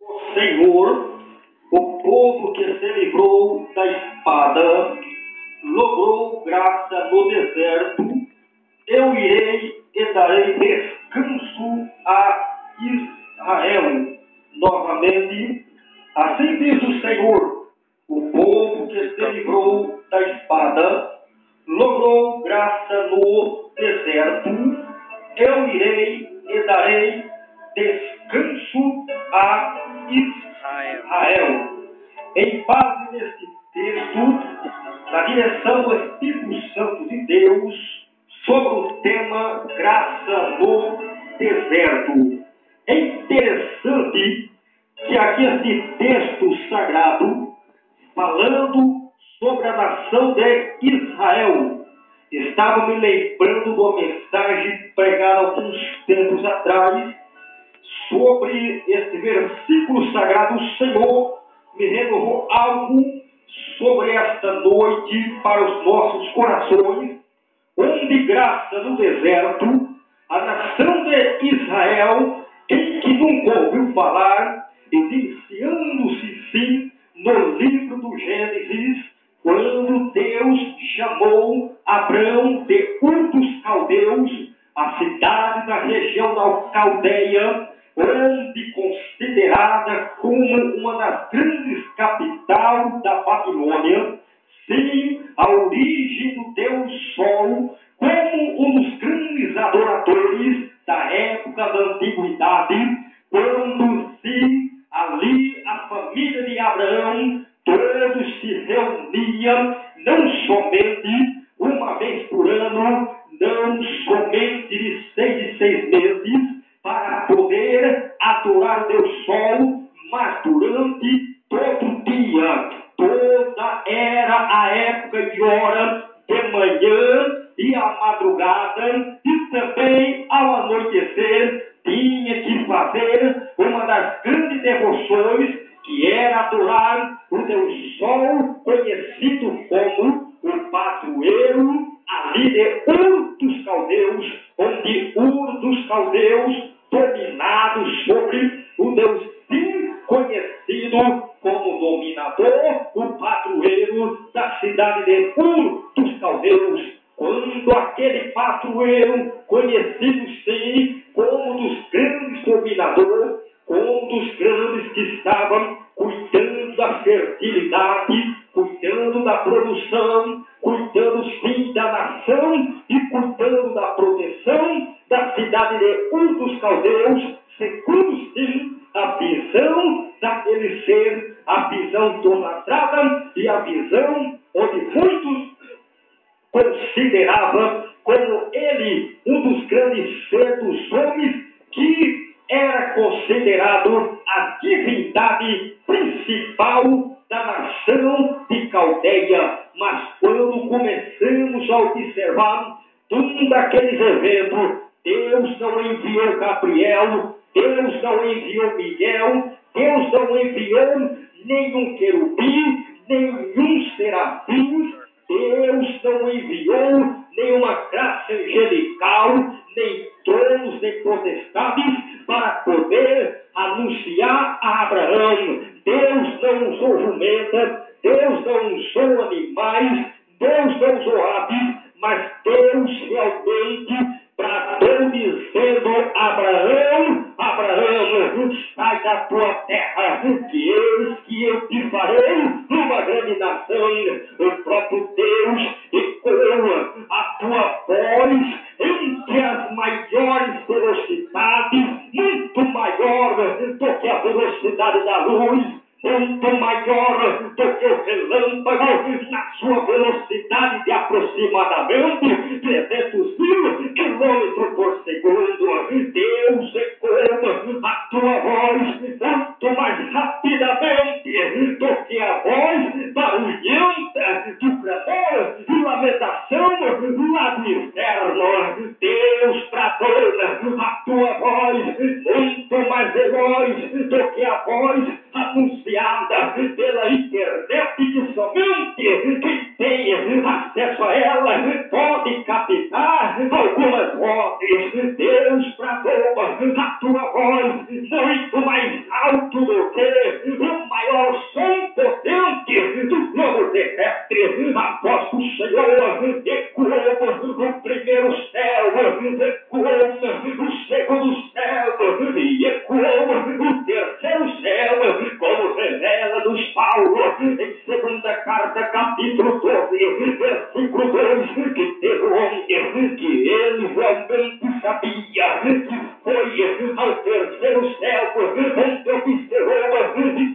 O Senhor, o povo que se livrou da espada, logrou graça no deserto. Eu irei e darei descanso a Israel. Novamente, assim diz o Senhor, o povo que se livrou da espada, logrou graça no deserto. Eu irei e darei descanso a Israel. Em base nesse texto, na direção do Espírito Santo de Deus, sobre o tema graça no deserto. É interessante que aqui este texto sagrado, falando sobre a nação de Israel, estava me lembrando de uma mensagem pregada alguns tempos atrás, sobre este versículo sagrado. O Senhor me renovou algo sobre esta noite para os nossos corações, onde graça no deserto, a nação de Israel, em que nunca ouviu falar, iniciando-se sim no livro do Gênesis, quando Deus chamou Abrão de Ur dos Caldeus, a cidade da região da Caldeia, onde considerada como uma das grandes capitais da Babilônia, sim, a origem do Deus Sol, como um dos grandes adoradores da época da antiguidade, quando sim, ali a família de Abraão, todos se reuniam, não somente uma vez por ano, não somente de 6 meses, para poder adorar o Deus Sol, mas durante todo dia, toda era a época de hora, de manhã e à madrugada, e também ao anoitecer, tinha que fazer uma das grandes devoções, que era adorar o Deus Sol, conhecido como o padroeiro, ali de Ur dos Caldeus, onde Ur dos Caldeus, dominado sobre o Deus Sim, conhecido como dominador, o padroeiro da cidade de Ur dos Caldeus. Quando aquele padroeiro, conhecido sim como um dos grandes dominadores, como um dos grandes que estavam cuidando da fertilidade, cuidando da produção, cuidando sim da nação e cuidando da proteção da cidade de Ur dos Caldeus, segundo sim a visão daquele ser, a visão idolatrada e a visão onde muitos considerava como ele um dos grandes seres dos homens, que era considerado a divindade principal da nação de Caldeia. Mas quando começamos a observar um daqueles eventos, Deus não enviou Gabriel, Deus não enviou Miguel, Deus não enviou nenhum querubim, nenhum serafim, Deus não enviou nenhuma classe angelical, nem tronos, nem potestades, para poder anunciar a Abraão. Deus não usou jumenta, Deus não usou animais, Deus não usou aves, mas Deus realmente bradou dizendo: Abraão, Abraão, sai da tua terra, que eis que eu te farei uma grande nação. O próprio Deus ecoa a tua voz entre as maiores velocidades, muito maior do que a velocidade da luz, muito maior do que o relâmpago, na sua velocidade de aproximadamente 300.000 quilômetros por segundo. Deus ecoa a tua voz muito mais rapidamente do que a voz barulhenta do clamor e lamentação lá do inferno. Deus bradou a tua voz muito mais veloz do que a voz anunciada pela internet, que somente quem tem acesso a ela pode captar algumas vozes. Deus bradou a tua voz muito mais alta alto do que o maior som potente do globo terrestre. A voz do Senhor ecoou no primeiro céu, ecoou no segundo céu e ecoou no terceiro céu, como revela-nos Paulo em segunda carta, capítulo 12, versículo 2, que teve o homem que ele realmente sabia que foi ao terceiro céu, onde observou e